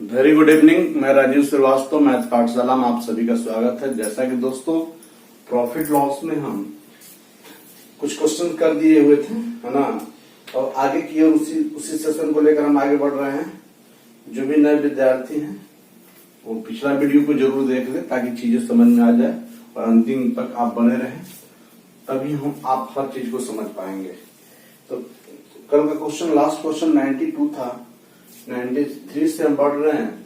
Very good evening. मैं Rajiv Srivastava, math पाठशाला में आप सभी का स्वागत है। जैसा कि दोस्तों प्रॉफिट लॉस में हम कुछ क्वेश्चन कर दिए हुए थे, है ना, और आगे की और उसी सेशन को लेकर हम आगे बढ़ रहे हैं। जो भी नए विद्यार्थी हैं वो पिछला वीडियो को जरूर देख ले ताकि चीजें समझ में आ जाए और अंतिम तक आप बने रहें, तभी हम आप हर चीज को समझ पाएंगे। तो कल का क्वेश्चन, लास्ट क्वेश्चन 92 था। 93 से हम बढ़ रहे हैं।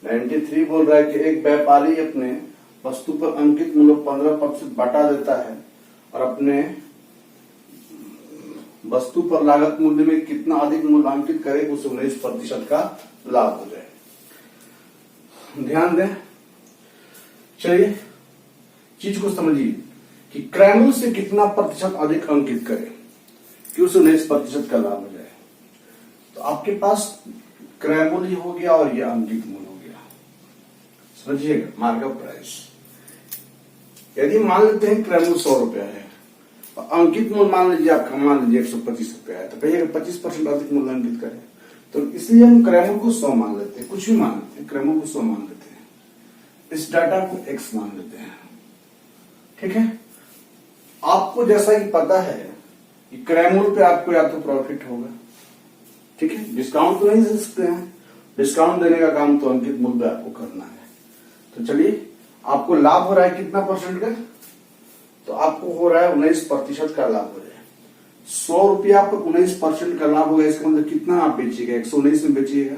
93 बोल रहा है कि एक व्यापारी अपने वस्तु पर अंकित मूल्य 15% बटा देता है और अपने वस्तु पर लागत मूल्य में कितना अधिक मूल्य अंकित करे उसे 19% का लाभ हो जाए। ध्यान दें, चलिए चीज को समझिए कि क्रय मूल्य से कितना प्रतिशत अधिक अंकित करे कि उसे 19% का लाभ हो जाए। तो आपके पास क्रय मूल्य हो गया और यह अंकित मूल्य हो गया। समझिएगा, मार्कअप प्राइस। यदि मान लेते हैं क्रय मूल्य 100 रुपया है और अंकित मूल्य मान लीजिए आपका, मान लीजिए 125 रुपया है, तो कहिएगा 25% अधिक मूल्य अंकित करें। तो इसलिए हम क्रय मूल्य को 100 मान लेते हैं, कुछ भी मान लेते हैं, क्रय मूल्य को 100 मान लेते हैं, इस डाटा को x मान लेते हैं। ठीक है, आपको जैसा कि पता है कि क्रय मूल्य पे आपको या तो प्रॉफिट होगा, ठीक है, डिस्काउंट तो नहीं दे सकते हैं, डिस्काउंट देने का काम तो अंकित मूल्य पे आपको करना है। तो चलिए, आपको लाभ हो रहा है कितना परसेंट का, तो आपको हो रहा है 19% का लाभ हो रहा है। 100 रुपया पर 19% का लाभ होगा, इसका मतलब कितना आप बेचिएगा, 119 में बेचिएगा।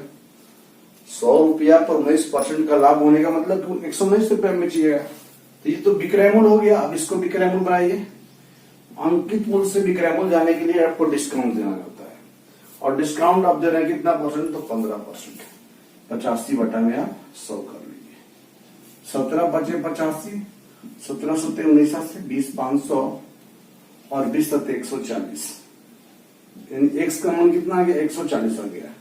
100 रुपया पर 19% का लाभ होने का मतलब 119 रुपया में बेचिएगा। तो ये तो विक्रय मूल्य हो गया। अब इसको विक्रय मूल्य बनाइए। अंकित मूल्य से विक्रय मूल्य जाने के लिए आपको डिस्काउंट देना होता है, और डिस्काउंट आप दे रहे हैं कितना परसेंट, तो 15%। 85 बटा में आप 100 कर लीजिए। 17 बचे 85, 17 सत्ते 19, 20 500 और 20 सत्ते 140। एक्स का मान कितना आ गया, 140 आ गया।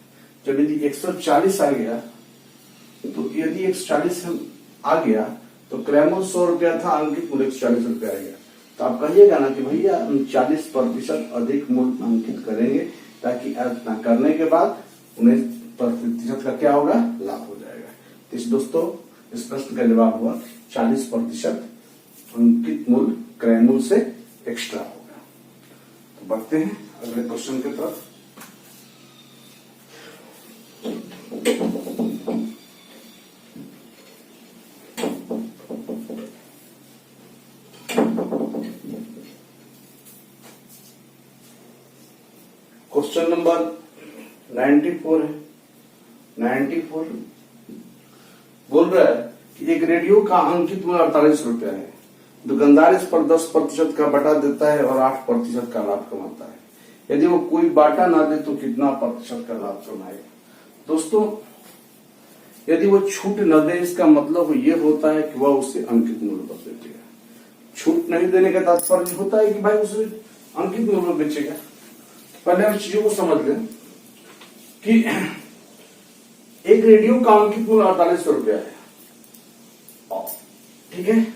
जब यदि 140 आ गया, तो यदि 140 आ गया तो क्रय मूल्य 100 रुपया था, अंकित मूल्य 140 रुपया आ गया। तो आप कहिएगा ना कि भैया हम 40% अधिक मूल्य अंकित करेंगे, ताकि ऐसा करने के बाद 19% का क्या होगा, लाभ हो जाएगा। तो इस दोस्तों इस प्रश्न का जवाब हुआ 40% अंकित मूल्य क्रय मूल्य से एक्स्ट्रा होगा। तो बढ़ते हैं अगले क्वेश्चन की तरफ। क्वेश्चन नंबर 94 है। 94 बोल रहा है कि एक रेडियो का अंकित मूल्य 48 रुपया है। दुकानदार इस पर 10% का बटा देता है और 8% का लाभ कमाता है। यदि वो कोई बाटा ना दे तो कितना प्रतिशत का लाभ कमाएगा। दोस्तों, यदि वो छूट न दे, इसका मतलब ये होता है कि वह उसे अंकित मूल्य पर बेचेगा। छूट नहीं देने का तात्पर्य होता है कि भाई उसे अंकित मूल्य पर बेचेगा। पहले हम चीजों को समझ लें कि एक रेडियो का अंकित मूल्य 48 रुपया है, ठीक है।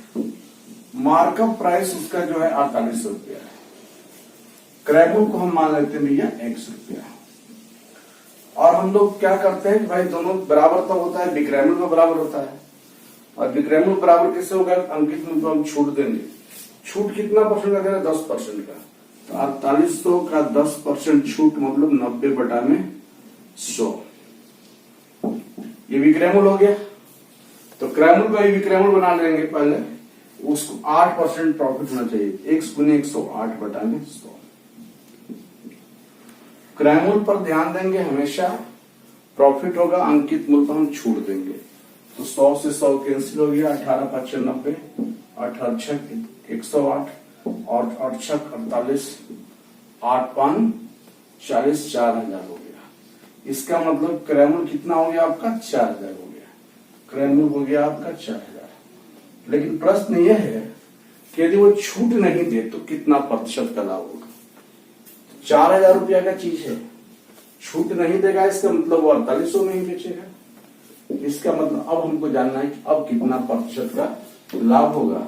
मार्कअप प्राइस उसका जो है 48 रुपया है। क्रय मूल्य को हम मान लेते हैं भैया x रुपया। और हम लोग क्या करते हैं कि भाई दोनों बराबर तो होता है, विक्रय मूल्य बराबर होता है। और विक्रय मूल्य बराबर कैसे होगा, अंकित मूल्य को हम छूट देंगे। छूट कितना परसेंट का दे रहा है, 10% का। तो 4800 का 10% छूट मतलब 90 बटा में 100। ये विक्रय मूल्य हो गया। तो क्रय मूल्य का विक्रय मूल्य बना लेंगे। पहले उसको 8% प्रॉफिट होना चाहिए। 1 गुने 108 बटा में 100। क्रय मूल्य पर ध्यान देंगे, हमेशा प्रॉफिट होगा, अंकित मूल्य पर हम छूट देंगे। तो 100 से 100 कैंसिल हो गया, 18 5 90, 18 6 108 और 8 6 48, 8 5 40, 4000 हो गया। इसका मतलब क्रय मूल्य कितना हो गया आपका, 4000 हो गया। क्रय मूल्य हो गया आपका 4000। लेकिन प्रश्न यह है कि यदि वो छूट नहीं दे तो कितना प्रतिशत का लाभ होगा। 4000 रुपया का चीज है, छूट नहीं देगा, इसका मतलब वो 4800 में ही बेचेगा। इसका मतलब अब हमको जानना है कि अब कितना प्रतिशत का लाभ होगा।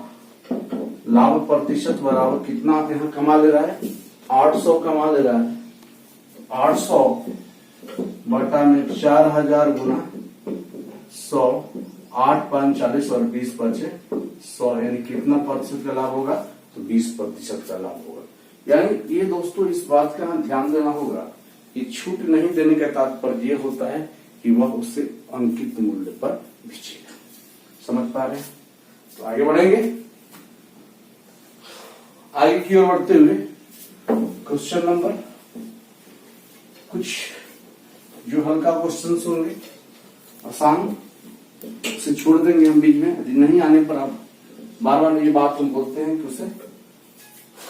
लाभ प्रतिशत बराबर कितना आप यहाँ कमा ले रहा है, 800 कमा ले रहा है। 800 बटा में 4000 गुना 100, 8 5 40 और 20 बचे 100, यानी कितना प्रतिशत का लाभ होगा? तो 20% का लाभ होगा। यानी ये दोस्तों इस बात का ध्यान देना होगा कि छूट नहीं देने का तात्पर्य ये होता है कि वह उससे अंकित मूल्य पर बेचेगा। समझ पा रहे हैं? तो आगे बढ़ेंगे। आगे की ओर बढ़ते हुए क्वेश्चन नंबर, कुछ जो हल्का क्वेश्चन होंगे आसान से छोड़ देंगे हम बीच में, यदि नहीं आने पर आप बार बार ये बात हम बोलते हैं कि उसे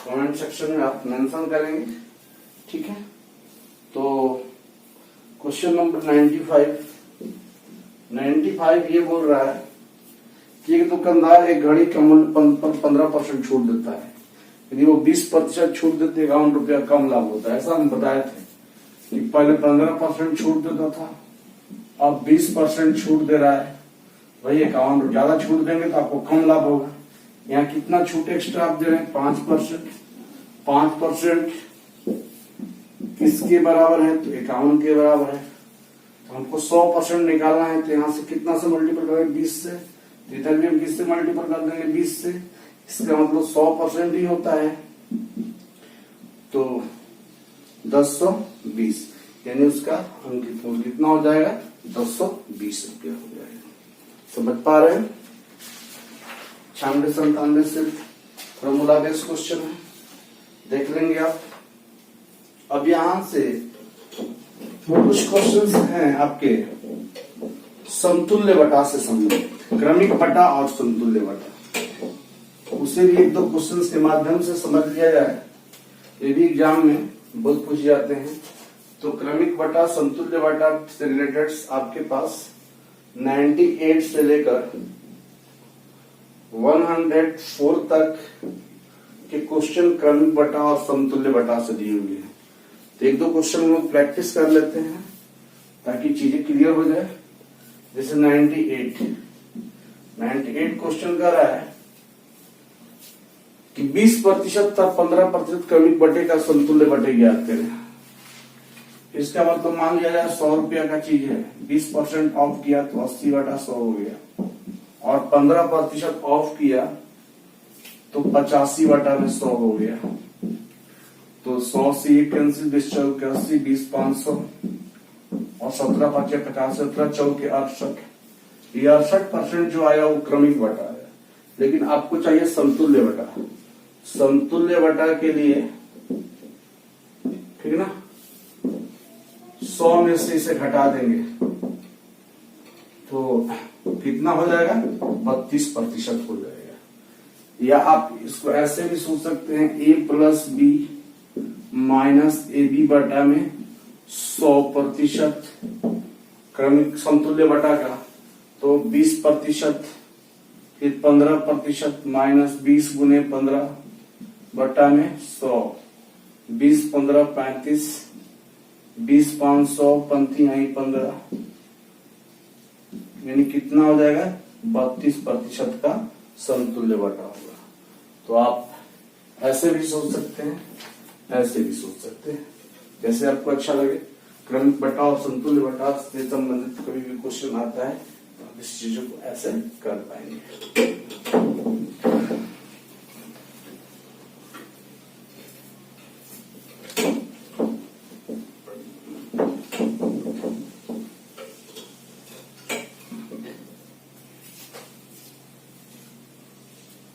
कमेंट सेक्शन में आप मेंशन करेंगे, ठीक है। तो क्वेश्चन नंबर 95 ये बोल रहा है कि एक दुकानदार एक घड़ी का मूल्य पर 15% छूट देता है। यदि वो 20% छूट देते 51 रुपया कम लाभ होता है। ऐसा हम बताए थे कि पहले 15% छूट देता था, अब 20% छूट दे रहा है। वही 51 ज्यादा छूट देंगे तो आपको कम लाभ होगा। यहाँ कितना छूट एक्स्ट्रा आप दे रहे हैं? 5%। 5% किसके बराबर है? तो 51 के बराबर है। तो हमको 100% निकालना है, तो यहाँ से कितना से मल्टीपल करेंगे? 20 से। इधर भी हम किससे मल्टीपल कर देंगे? 20 से। इसका मतलब 100% ही होता है, तो 1020, यानी उसका अंकित मूल्य कितना हो जाएगा? 1020 रुपया हो जाएगा। समझ पा रहे हैं? 96-97 से फॉर्मूला बेस्ड क्वेश्चन है, देख लेंगे आप। अब यहां से कुछ क्वेश्चंस हैं आपके समतुल्य बटा से संबंधित, क्रमिक बटा और समतुल्य बटा, उसे भी एक दो क्वेश्चंस के माध्यम से समझ लिया जाए। ये भी एग्जाम में बहुत पूछ जाते हैं। तो क्रमिक बटा समतुल्य बटा से रिलेटेड आपके पास 98 से लेकर 104 तक के क्वेश्चन क्रमिक बटा और समतुल्य बटा से दिए हुए हैं। तो एक दो क्वेश्चन हम लोग प्रैक्टिस कर लेते हैं ताकि चीजें क्लियर हो जाए। जैसे 98 क्वेश्चन कर रहा है कि 20% तथा 15% क्रमिक बटे का समतुल्य बटे ज्ञात करें। इसका मतलब मान लिया जाए 100 रुपया का चीज है, 20% ऑफ किया तो 80 बटा 100 हो गया, और 15% ऑफ किया तो 85 बटा में 100 हो गया। तो 100 से ये कैंसिल, 20 चौक 80, 20 500 और 17 5 50, 17 चौक 68। ये 68% जो आया वो क्रमिक बटा है, लेकिन आपको चाहिए समतुल्य बटा। समतुल्य बटा के लिए ठीक ना, 100 में से इसे घटा देंगे तो कितना हो जाएगा? 32% हो जाएगा। या आप इसको ऐसे भी सोच सकते हैं, a plus B minus A B बटा में 100% क्रमिक समतुल्य बटा का, तो 20%, फिर 15% माइनस 20 गुने 15 बटा में 100, 20 15 35, 20 500 पंथी आई 15, यानी कितना हो जाएगा? 32% का समतुल्य बटा होगा। तो आप ऐसे भी सोच सकते हैं, ऐसे भी सोच सकते हैं, जैसे आपको अच्छा लगे। क्रमिक बटा और समतुल्य बटा से संबंधित कभी भी क्वेश्चन आता है तो आप इस चीजों को ऐसे कर पाएंगे।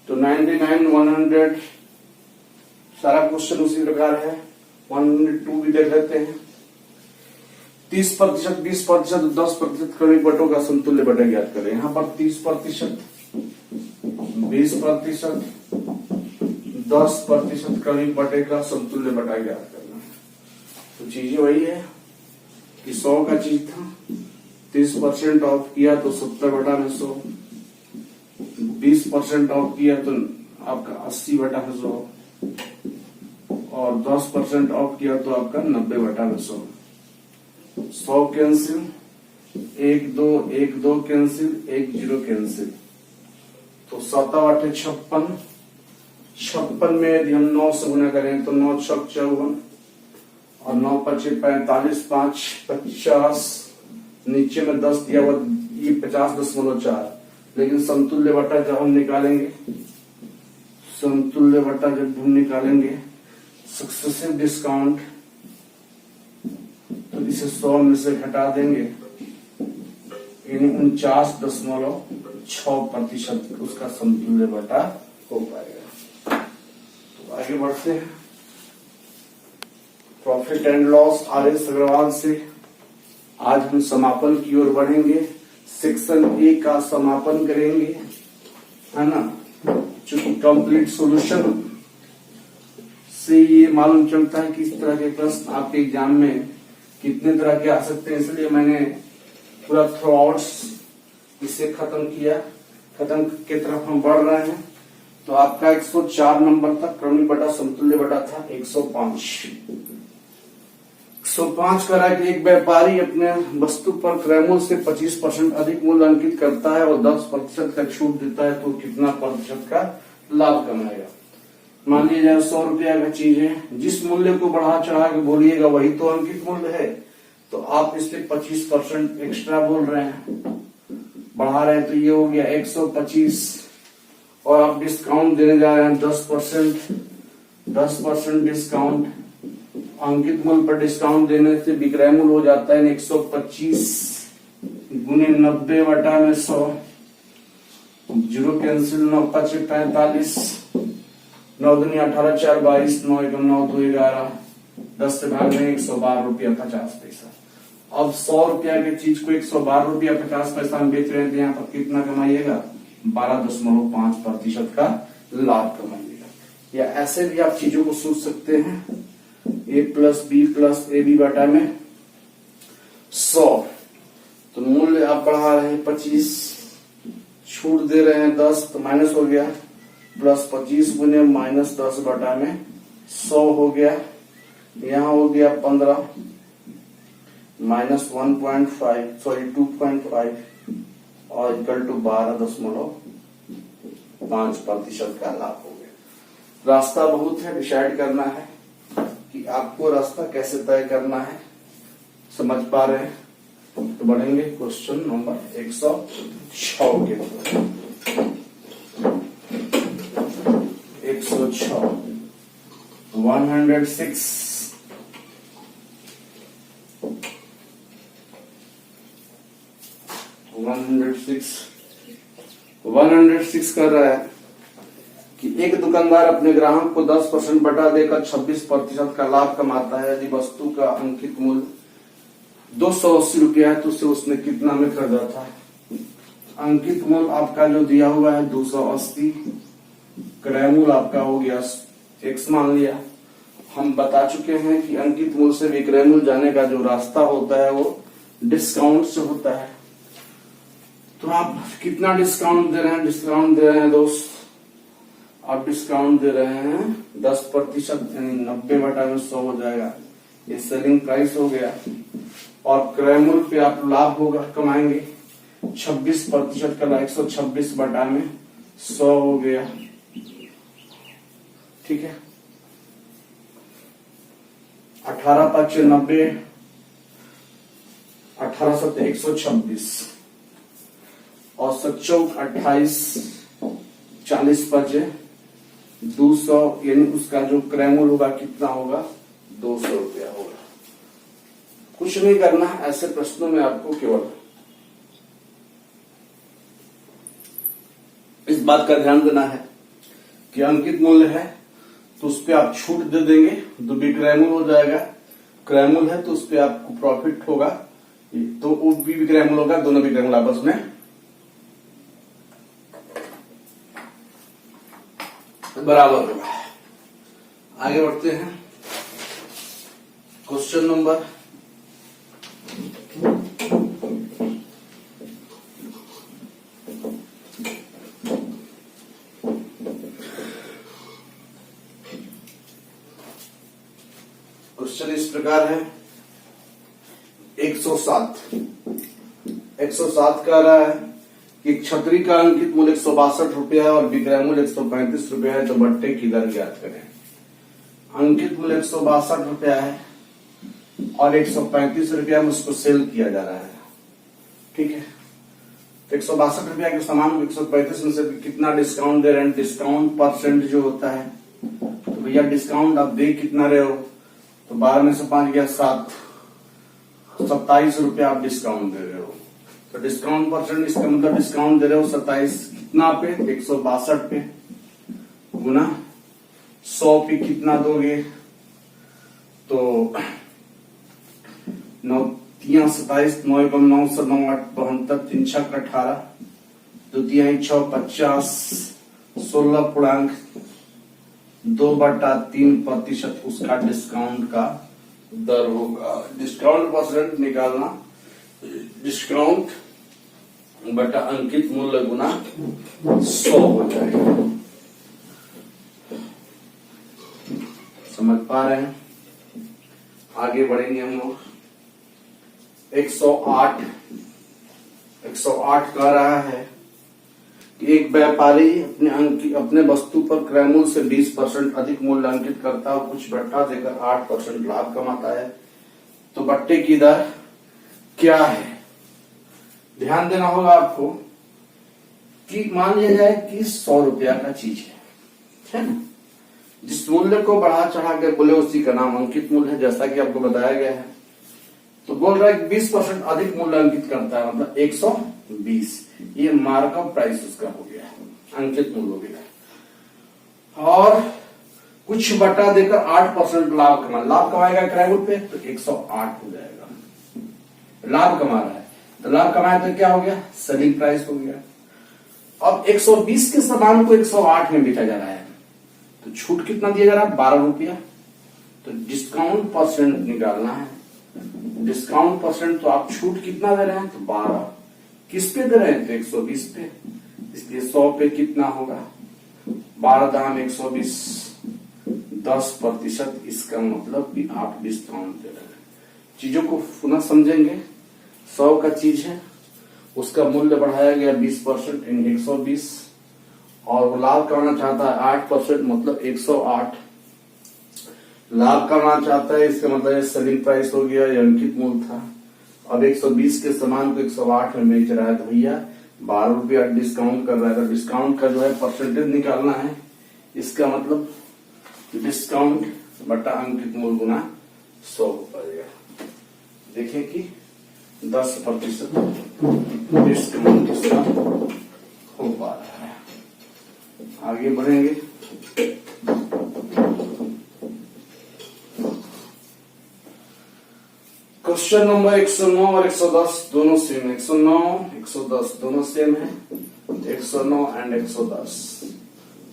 तो 99 100 सारा क्वेश्चन उसी प्रकार है। 102 भी देख लेते हैं। 30%, 20%, 10% क्रमिक बटों का समतुल्य बटा ज्ञात करें। यहाँ पर 30%, 20%, 10% क्रमिक बटे का समतुल्य बटा ज्ञात करना है। तो चीजें वही है कि 100 का चीज था, 30% ऑफ किया तो 70 बटा में 100, 20% ऑफ किया तो आपका 80 बटा में 100, और 10% ऑफ किया तो आपका 90 बटा में 100। 100 कैंसिल, 1 2 1 2 कैंसिल, 1 0 कैंसिल, तो 7 8 56, 56 में यदि हम 9 से गुना करें तो 9 6 54 और 9 5 45, 5 50, नीचे में 10 दिया हुआ ये 50.4, लेकिन समतुल्य बटा जब हम निकालेंगे, समतुल्य बटा जब हम निकालेंगे सक्सेसिव डिस्काउंट, तो इसे 100 में से घटा देंगे, यानी 49.6% उसका समतुल्य बटा हो पाएगा। तो आगे बढ़ते हैं profit and loss RS. Agarwal से। आज हम समापन की ओर बढ़ेंगे, सेक्शन ए का समापन करेंगे, है ना। चूंकि कंप्लीट सॉल्यूशन से ये मालूम चलता है कि इस तरह के प्रश्न आपके एग्जाम में कितने तरह के आ सकते हैं, इसलिए मैंने पूरा थ्रू आउट्स इसे खत्म किया। खत्म की तरफ हम बढ़ रहे हैं। तो आपका 104 नंबर तक क्रमिक बटा समतुल्य बटा था 105 करा कि एक व्यापारी अपने वस्तु पर क्रय मूल्य से 25% अधिक मूल्य अंकित करता है और 10% का छूट देता है, तो कितना प्रतिशत का लाभ कमाएगा। मान लीजिए 100 रुपया का चीज है, जिस मूल्य को बढ़ा चढ़ा के बोलिएगा वही तो अंकित मूल्य है, तो आप इसलिए 25% एक्स्ट्रा बोल रहे हैं, बढ़ा रहे हैं, तो ये हो गया 125, और आप डिस्काउंट देने जा रहे हैं 10% डिस्काउंट। अंकित मूल्य पर डिस्काउंट देने से विक्रय मूल्य हो जाता है 125 गुने 90 बटा में 100, 0 कैंसिल, 9 5 45, 9 दूनी 18, 4 22, 9 1 9 2 11, 10 से भाग में 112 रुपया 50 पैसा। अब 100 रुपया की चीज को 112 रुपया 50 पैसा में बेच रहे हैं, यहाँ पर कितना कमाइएगा? 12.5% का लाभ कमाइएगा। या ऐसे भी आप चीजों को सोच सकते हैं, a plus B plus A B बटा में 100, तो मूल्य आप बढ़ा रहे हैं 25, छूट दे रहे हैं 10, तो माइनस हो गया, प्लस 25 गुने माइनस 10 बटा में 100 हो गया, यहाँ हो गया 15 माइनस 2.5 और इक्वल टू 12.5% का लाभ हो गया। रास्ता बहुत है, डिसाइड करना है कि आपको रास्ता कैसे तय करना है। समझ पा रहे हैं? तो बढ़ेंगे क्वेश्चन नंबर 106 के 106 106 कर रहा है कि एक दुकानदार अपने ग्राहक को 10% बटा देकर 26% का लाभ कमाता है। यदि वस्तु का अंकित मूल्य 280 रुपया है तो उसे उसने कितना में खरीदा था? अंकित मूल्य आपका जो दिया हुआ है 280, क्रय मूल्य आपका हो गया x मान लिया। हम बता चुके हैं कि अंकित मूल्य से विक्रय मूल्य जाने का जो रास्ता होता है वो डिस्काउंट से होता है। तो आप कितना डिस्काउंट दे रहे हैं? डिस्काउंट दे रहे हैं दोस्त, आप डिस्काउंट दे रहे हैं 10%, यानी 90 बटा में 100 हो जाएगा। ये सेलिंग प्राइस हो गया। और क्रय मूल्य पे आप लाभ होगा कमाएंगे 26% का, 126 बटा में 100 हो गया। ठीक है, 18 5 90, 18 7 126 और 7 28, 40 5 200, यानी उसका जो क्रय मूल्य होगा कितना होगा? 200 रुपया होगा। कुछ नहीं करना, ऐसे प्रश्नों में आपको केवल इस बात का ध्यान देना है कि अंकित मूल्य है तो उस पर आप छूट दे देंगे, तो विक्रय मूल्य हो जाएगा। क्रय मूल्य है तो उस पर आपको प्रॉफिट होगा, तो वो भी विक्रय मूल्य होगा, दोनों विक्रय मूल्य आपस में बराबर होगा। आगे बढ़ते हैं क्वेश्चन नंबर 'क्वेश्चन इस प्रकार है। 107 कह रहा है कि छतरी का अंकित मूल्य 162 रुपया है और विक्रय मूल्य 135 रुपया है, तो बट्टे की दर ज्ञात करें। अंकित मूल्य 162 रुपया है और 135 रुपया में उसको सेल किया जा रहा है। ठीक है, तो 162 रुपया के सामान को 135 में से कितना डिस्काउंट दे रहे हैं, डिस्काउंट परसेंट जो होता है, तो भैया डिस्काउंट आप दे कितना रहे हो, तो 12 में से 5 गया 7, 27 रुपया आप डिस्काउंट दे रहे हो। तो डिस्काउंट परसेंट इसका मतलब डिस्काउंट दे रहे हो 27 कितना पे, 162 पे, गुना 100 पे कितना दोगे, तो 9 3 27, 9 एकम 9 7 9 8 72, 3 6 18, 2 3 6 50, 16.2/3% उसका डिस्काउंट का दर होगा। डिस्काउंट परसेंट निकालना, डिस्काउंट बटा अंकित मूल्य गुना 100 हो जाएगा। समझ पा रहे हैं? आगे बढ़ेंगे हम लोग। 108 कह रहा है कि एक व्यापारी अपने वस्तु पर क्रय मूल्य से 20% अधिक मूल्य अंकित करता है और कुछ बट्टा देकर 8% लाभ कमाता है, तो बट्टे की दर क्या है? ध्यान देना होगा आपको कि मान लिया जाए कि 100 रुपया का चीज है ना, जिस मूल्य को बढ़ा चढ़ा के बोले उसी का नाम अंकित मूल्य है, जैसा कि आपको बताया गया है। तो बोल रहा है 20% अधिक मूल्य अंकित करता है, मतलब 120, ये मार्कअप प्राइस उसका हो गया, अंकित मूल्य हो गया। और कुछ बटा देकर 8% लाभ कमाएगा क्रय मूल्य पे, तो 108 हो जाएगा। लाभ कमा रहा है, तो लाभ कमाया तो क्या हो गया, सेलिंग प्राइस हो गया। अब 120 के सामान को 108 में बेचा जा रहा है, तो छूट कितना दिया जा रहा है, 12 रुपया। तो डिस्काउंट परसेंट निकालना है। डिस्काउंट परसेंट, तो आप छूट कितना दे रहे हैं, तो 12। किस पे दे रहे हैं, तो 120 पे, इसलिए 100 पे कितना होगा, 12 दाम 120, 10%। इसका मतलब कि आप डिस्काउंट दे रहे हैं। चीजों को पुनः समझेंगे। 100 का चीज है, उसका मूल्य बढ़ाया गया 20% इन 120, और वो लाभ करना चाहता है 8%, मतलब 108 लाभ करना चाहता है। इसका मतलब ये सेलिंग प्राइस हो गया, ये अंकित मूल्य था। अब 120 के सामान को 108 में बेच रहा है, तो भैया 12 रुपया डिस्काउंट कर रहा है। तो डिस्काउंट का जो है परसेंटेज निकालना है। इसका मतलब डिस्काउंट बटा अंकित मूल्य गुना 100 हो पाएगा। देखें कि 10% डिस्काउंट इसका हो पा रहा है। आगे बढ़ेंगे। क्वेश्चन नंबर 109 और 110 दोनों सेम है। 109 110 दोनों सेम है, 109 एंड 110।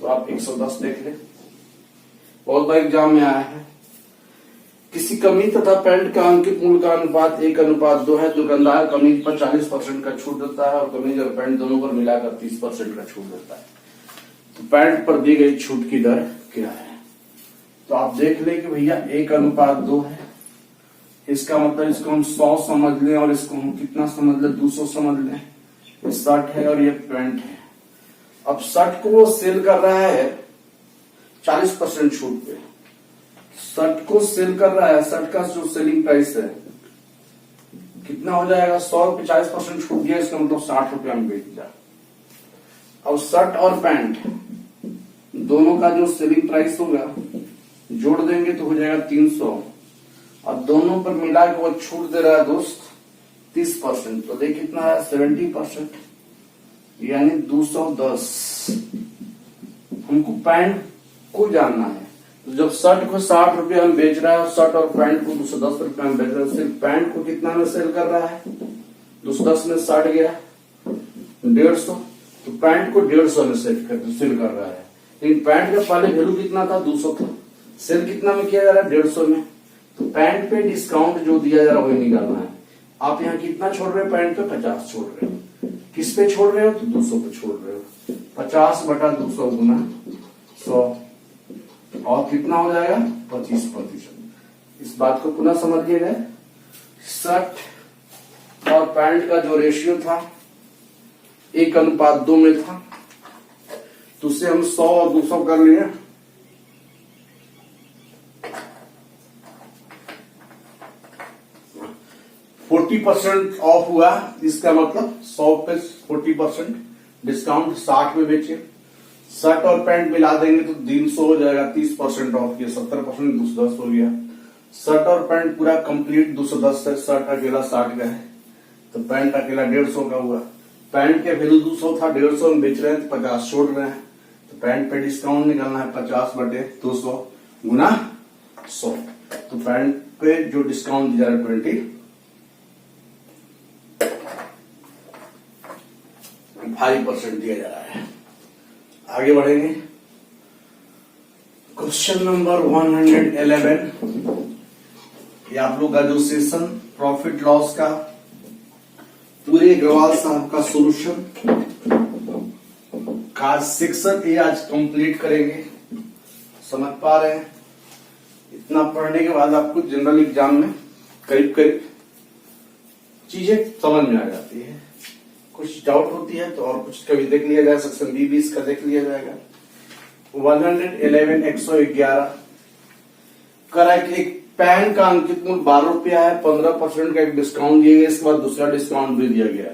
तो आप 110 देख ले, बहुत बार एग्जाम में आया है। किसी कमीज तथा पैंट का अंकित मूल्य का अनुपात 1:2 है। दुकानदार कमीज पर 40% का छूट देता है और कमीज और पैंट दोनों पर मिलाकर 30% का छूट देता है। तो पैंट पर दी गई छूट की दर क्या है? तो आप देख ले कि भैया 1:2 है। इसका मतलब इसको हम 100 समझ लें और इसको हम कितना समझ लें, 200 समझ लें। ये शर्ट है और ये पैंट है। अब शर्ट को वो सेल कर रहा है 40% छूट पे। शर्ट को सेल कर रहा है, शर्ट का जो सेलिंग प्राइस है कितना हो जाएगा, 100 पे 40% छूट दिया, इसका मतलब 60 रुपया में बेच दिया। अब शर्ट और पैंट दोनों का जो सेलिंग प्राइस होगा जोड़ देंगे तो हो जाएगा 300, और दोनों पर मिला के वो छूट दे रहा है दोस्त 30%। तो देख कितना है, 70%, यानी 210। हमको पैंट को जानना है। तो जब शर्ट को 60 रुपया में बेच रहा है और शर्ट और पैंट को 210 रुपया में बेच रहा है, सिर्फ पैंट को कितना में सेल कर रहा है, 210 में 60 गया 150, तो पैंट को 150 में सेल कर रहा है। लेकिन पैंट का पहले वैल्यू कितना था, 200 था। सेल कितना में किया जा रहा है, 150 में। तो पैंट पे डिस्काउंट जो दिया जा रहा है वही निकालना है। आप यहाँ कितना छोड़ रहे हो, पैंट पे 50 छोड़ रहे हो। किस पे छोड़ रहे हो, तो 200 पे छोड़ रहे हो। 50 बटा 200 गुना 100, और कितना हो जाएगा, 25%। इस बात को पुनः समझिए जाए। शर्ट और पैंट का जो रेशियो था 1:2 में था, तो उसे हम 100 और 200 कर लिए। 40% ऑफ हुआ, इसका मतलब 100 पे 40% डिस्काउंट, 60 में बेचे। शर्ट और पैंट मिला देंगे तो 300 हो जाएगा, 30% ऑफ, ये 70%, 210 हो गया। शर्ट और पैंट पूरा कंप्लीट 210 से, शर्ट अकेला 60 का है तो पैंट अकेला 150 का हुआ। पैंट के वैल्यू 200 था, 150 में बेच रहे हैं तो 50 छोड़ रहे हैं, तो पैंट पे डिस्काउंट निकालना है 50/200 गुना 100, तो पैंट पे जो डिस्काउंट दिया है 25% दिया जा रहा है। आगे बढ़ेंगे, क्वेश्चन नंबर 111, ये आप लोग का जो सेशन प्रॉफिट लॉस का पूरे अग्रवाल साहब का सॉल्यूशन का सेक्शन ये आज कंप्लीट करेंगे। समझ पा रहे हैं? इतना पढ़ने के बाद आपको जनरल एग्जाम में करीब करीब चीजें समझ में आ जाती है। कुछ डाउट होती है तो और कुछ कभी देख लिया जाए, सेक्शन बी भी इसका देख लिया जाएगा। 111 111 करा कि एक पैन का अंकित मूल्य 12 रुपया है, 15% का एक डिस्काउंट दिया गया, इसके बाद दूसरा डिस्काउंट भी दिया गया,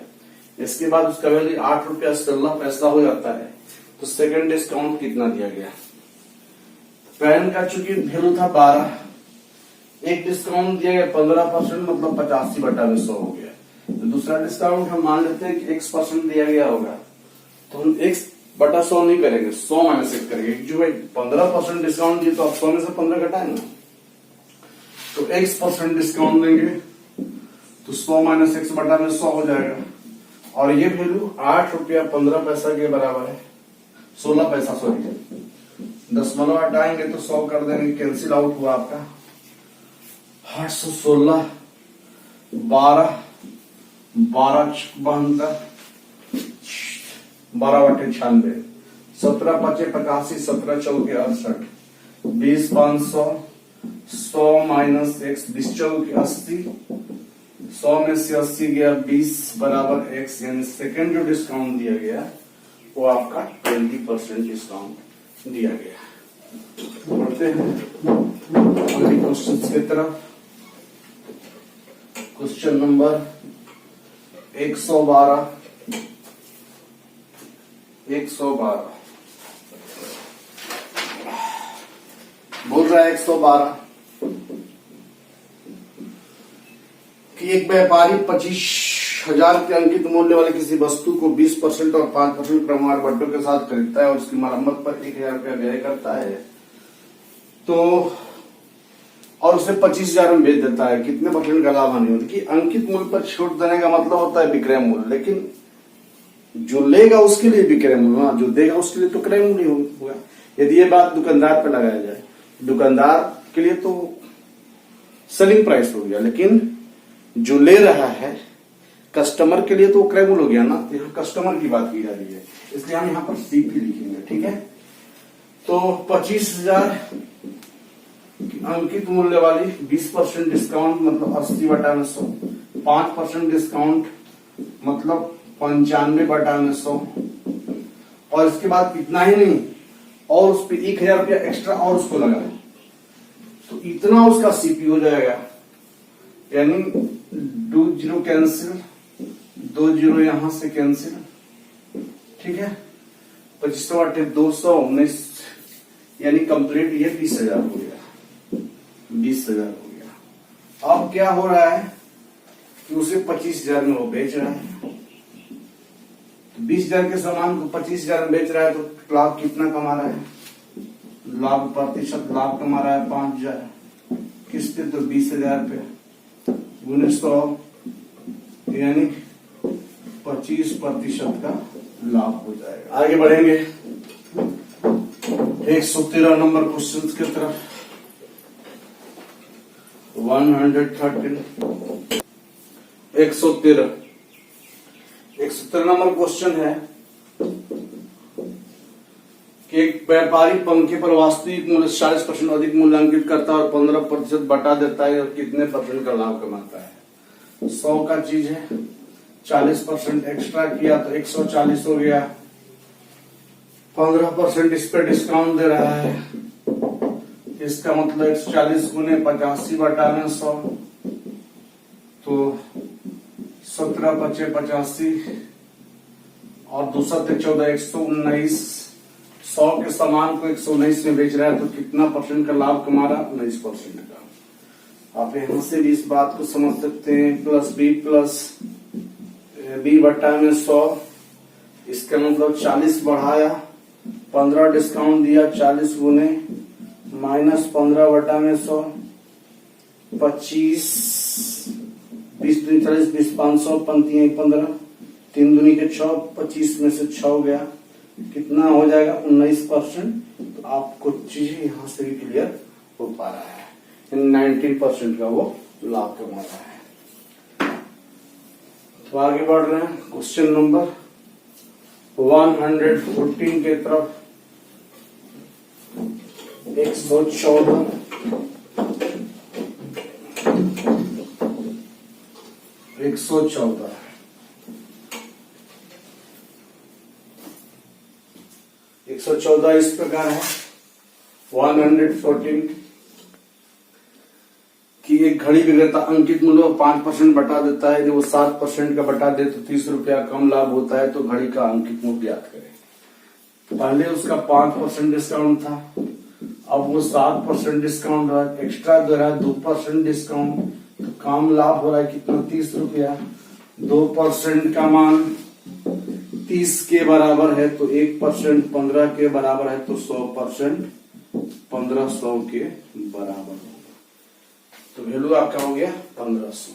इसके बाद उसका वैल्यू 8 रुपया 16 पैसा हो जाता है, तो सेकंड डिस्काउंट कितना दिया गया? पैन का चूंकि वैल्यू था 12, एक डिस्काउंट दिया गया 15%, मतलब 85/100 हो गया। तो दूसरा डिस्काउंट हम मान लेते हैं कि x% दिया गया होगा, तो हम x/100 नहीं करेंगे, 100 माइनस 1 करेंगे। जो भाई 15% डिस्काउंट दिए तो आप 100 में से 15 घटाएंगे, तो x% डिस्काउंट देंगे तो 100 माइनस x/100 हो जाएगा, और ये वैल्यू 8 रुपया 15 पैसा के बराबर है, 16 पैसा, सॉरी, दशमलव हटाएंगे तो 100 कर देंगे, कैंसिल आउट हुआ आपका 816, 12 12/92, 12/96, 17/5 85, 17/4 68, 20/500, 100 माइनस x, 20/4 80, 100 में से 80 गया, 20 बराबर x, यानी सेकंड जो डिस्काउंट दिया गया वो आपका 20% डिस्काउंट दिया गया। बढ़ते हैं अगले क्वेश्चन की तरफ। क्वेश्चन नंबर 112 बोल रहा है 112 कि एक व्यापारी 25,000 के अंकित मूल्य वाले किसी वस्तु को 20% और 5% क्रमवार बट्टों के साथ खरीदता है और उसकी मरम्मत पर 1,000 रुपया व्यय करता है, तो और उसे 25,000 में बेच देता है, कितने % का लाभ हानि होती है? कि अंकित मूल्य पर छूट देने का मतलब होता है विक्रय मूल्य, लेकिन जो लेगा उसके लिए विक्रय मूल्य, जो देगा उसके लिए तो क्रय मूल्य होगा। यदि ये बात दुकानदार पर लगाया जाए, दुकानदार के लिए तो सेलिंग प्राइस हो गया, लेकिन जो ले रहा है कस्टमर के लिए तो क्रय मूल्य हो गया ना, तो यहाँ कस्टमर की बात की जा रही है, इसलिए हम यहाँ पर सीपी लिखेंगे। ठीक है, तो 25,000 अंकित मूल्य वाली 20% डिस्काउंट मतलब 80/100, 5% डिस्काउंट मतलब 95/100, और इसके बाद इतना ही नहीं, और उस पर 1,000 रुपया एक्स्ट्रा और उसको लगा, तो इतना उसका सीपी हो जाएगा, यानी 2 0 कैंसिल, 2 0 यहां से कैंसिल। ठीक है, 25/219, यानी कंप्लीट ये 20,000 हो गया, 20,000 हो गया। अब क्या हो रहा है कि उसे 25,000 में वो बेच रहा है, 20,000 के सामान को 25,000 में बेच रहा है, तो लाभ कितना कमा रहा है? लाभ प्रतिशत लाभ कमा रहा है 5,000, किस पे? तो 20,000 पे गुने 100, यानी 25% का लाभ हो जाएगा। आगे बढ़ेंगे 113 नंबर क्वेश्चन की तरफ। 113 113 नंबर क्वेश्चन है कि एक व्यापारी पंखे पर वास्तविक मूल्य 40% अधिक मूल्यांकित करता है और 15% बटा देता है, और कितने % का लाभ कमाता है? 100 का चीज है, 40% एक्स्ट्रा किया तो 140 हो गया, 15% इस पर डिस्काउंट दे रहा है, इसका मतलब 140 गुने 85/100, तो 17 पचे 85 और दूसरा 14 119। 100 के सामान को 119 में बेच रहा है तो कितना परसेंट का लाभ कमा रहा? 19% का। आप यहां से भी इस बात को समझ सकते हैं। प्लस बी बट्टा में 100, इसका मतलब 40 बढ़ाया, 15 डिस्काउंट दिया, 40 गुने माइनस 15 बटा में 100, 25, 20 दूनी 40, 20 500, 15, 3 दूनी के 6, 25 में से 6 गया, कितना हो जाएगा? 19%। तो आपको चीजें यहां से भी क्लियर हो पा रहा है। 19% का वो लाभ कमा रहा है। तो आगे बढ़ रहे हैं क्वेश्चन नंबर 114 के तरफ। 114 114 इस प्रकार है। 114 कि एक घड़ी विक्रेता अंकित मूल्य 5% बटा देता है। जब वो 7% का बटा दे तो 30 रुपया कम लाभ होता है। तो घड़ी का अंकित मूल्य ज्ञात करें। पहले उसका 5% डिस्काउंट था, अब वो 7% डिस्काउंट है, एक्स्ट्रा दे रहा है 2% डिस्काउंट, तो कम लाभ हो रहा है कितना? 30 रुपया। 2% का मान 30 के बराबर है तो 1% 15 के बराबर है तो 100% 1500 के बराबर होगा। तो वैल्यू आपका हो गया 1500।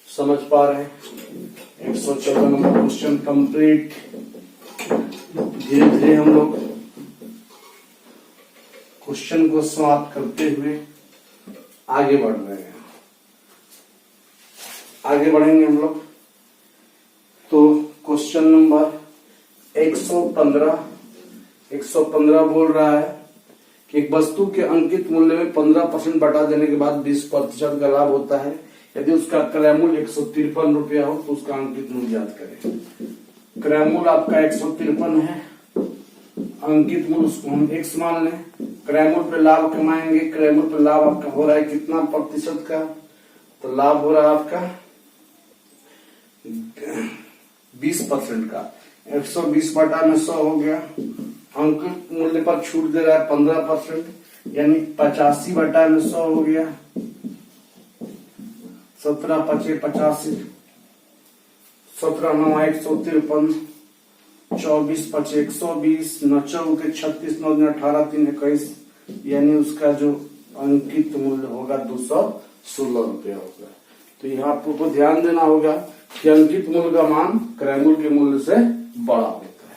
समझ पा रहे हैं? 114 नंबर क्वेश्चन कंप्लीट। धीरे धीरे हम लोग क्वेश्चन को समाप्त करते हुए आगे बढ़ रहे हैं। आगे बढ़ेंगे हम लोग। तो क्वेश्चन नंबर 115 बोल रहा है कि एक वस्तु के अंकित मूल्य में 15% बटा देने के बाद 20% का लाभ होता है। यदि उसका क्रय मूल्य 153 रुपया हो तो उसका अंकित मूल्य ज्ञात करें। क्रय मूल्य आपका 153 है, अंकित मूल्य उसको हम x मान लें। क्रय मूल्य पे लाभ कमाएंगे। क्रय मूल्य पे लाभ आपका हो रहा है कितना प्रतिशत का? तो लाभ हो रहा है आपका 20% का। 120 बटा में 100 हो गया। अंकित मूल्य पर छूट दे रहा है 15%, यानी 85 बटा में 100 हो गया। 17 पचे 85, 17 9 153, 24 पचे 120, 9 के 36, 9 18, 3 21, यानी उसका जो अंकित मूल्य होगा 216 रुपया होगा। तो यहाँ आपको ध्यान देना होगा कि अंकित मूल्य का मान क्रय मूल्य के मूल्य से बड़ा होता है।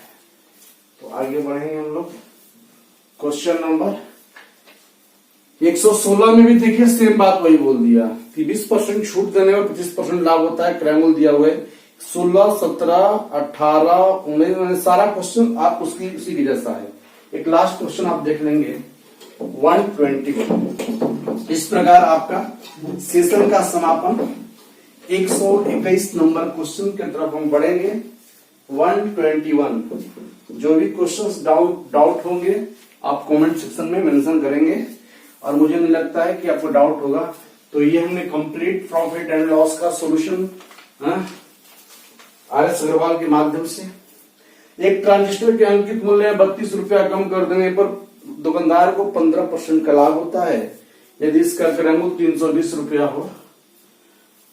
तो आगे बढ़ेंगे हम लोग। क्वेश्चन नंबर 116 में भी देखिए सेम बात वही बोल दिया कि 20% छूट देने में 25% लाभ होता है। क्रय मूल्य दिया हुआ है 16, 17, 18, 19, सारा क्वेश्चन आप उसी के जैसा है। एक लास्ट क्वेश्चन आप देख लेंगे 121। इस प्रकार आपका सेशन का समापन 121 नंबर क्वेश्चन की तरफ हम बढ़ेंगे। 121 जो भी क्वेश्चंस डाउट होंगे आप कमेंट सेक्शन में मेंशन करेंगे, और मुझे नहीं लगता है कि आपको डाउट होगा। तो ये हमने कंप्लीट प्रॉफिट एंड लॉस का सॉल्यूशन RS अग्रवाल के माध्यम से। एक ट्रांजिस्टर के अंकित मूल्य 32 रुपया कम कर देने पर दुकानदार को 15% का लाभ होता है। यदि इसका क्रय मूल्य 320 रुपया हो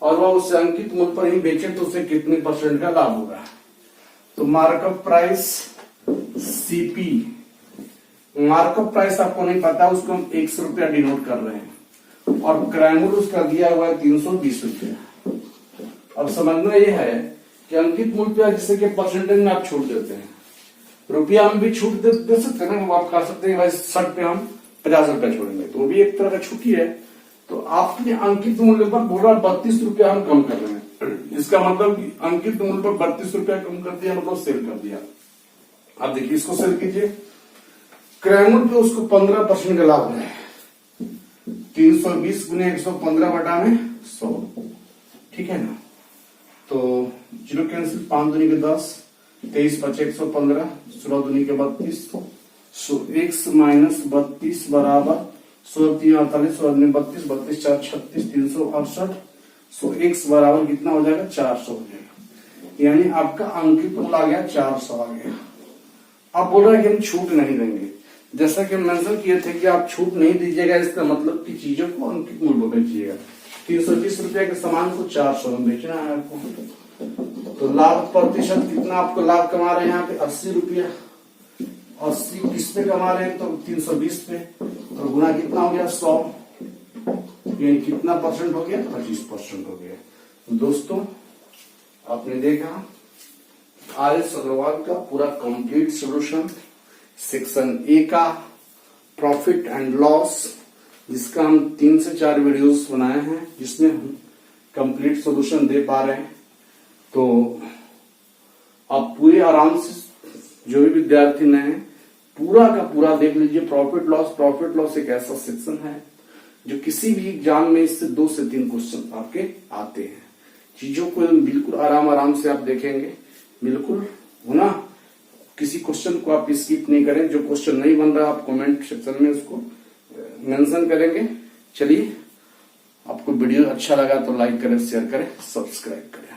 और वह उसे अंकित मूल्य पर ही बेचे तो उसे कितने % का लाभ होगा? तो markup price CP, markup price आपको नहीं पता, उसको हम 100 रुपया डिनोट कर रहे हैं, और क्रय मूल्य उसका दिया हुआ है 320 रुपया। अब समझना यह है कि अंकित मूल्य पे जैसे कि परसेंटेज में आप छूट देते हैं, रुपया में भी छूट दे सकते हैं ना। आप कह सकते हैं भाई शर्ट पे हम 50 रुपया छोड़ेंगे, तो वो भी एक तरह का छुट्टी है। तो आपने अंकित मूल्य पर बोला 32 रुपया हम कम कर रहे हैं, इसका मतलब अंकित मूल्य पर 32 रुपया कम कर दिया, मतलब सेल कर दिया। आप देखिए इसको सेल कीजिए। क्रय मूल्य पे उसको 15% का लाभ है। 320 गुने 115 बटा में 100, ठीक है ना। तो 0 कैंसिल, 5 दूनी के 10, 23 पचे 115, 16 दूनी के 32, सो x माइनस 32 बराबर 16 3 48, 16 32, 32 4 36, 368, सो x बराबर कितना हो जाएगा 400 हो जाएगा, यानी आपका अंकित मूल आ गया 400 आ गया। आप बोल रहे हैं कि हम छूट नहीं देंगे, जैसा कि हम मेंशन किए थे कि आप छूट नहीं दीजिएगा, इसका मतलब कि चीजों को अंकित मूल्य में बेचिएगा। 320 रुपया के सामान को 400 में बेचना है आपको। तो लाभ प्रतिशत कितना आपको लाभ कमा रहे हैं यहाँ पे 80 रुपया। 80 किस पे कमा रहे हैं तो 320 पे, तो गुना कितना हो गया 100, यानी कितना परसेंट हो गया 25% हो गया। तो दोस्तों आपने देखा RS अग्रवाल का पूरा कंप्लीट सॉल्यूशन सेक्शन ए का प्रॉफिट एंड लॉस, जिसका हम 3 से 4 वीडियोस बनाए हैं, जिसमें हम कंप्लीट सॉल्यूशन दे पा रहे हैं। तो आप पूरे आराम से जो भी विद्यार्थी नए हैं पूरा का पूरा देख लीजिए। प्रॉफिट लॉस एक ऐसा सेक्शन है जो किसी भी एग्जाम में इससे 2 से 3 क्वेश्चन आपके आते हैं। चीजों को बिल्कुल आराम से आप देखेंगे, बिल्कुल होना, किसी क्वेश्चन को आप स्किप नहीं करें। जो क्वेश्चन नहीं बन रहा आप कमेंट सेक्शन में उसको मेंशन करेंगे। चलिए, आपको वीडियो अच्छा लगा तो लाइक करें, शेयर करें, सब्सक्राइब करें।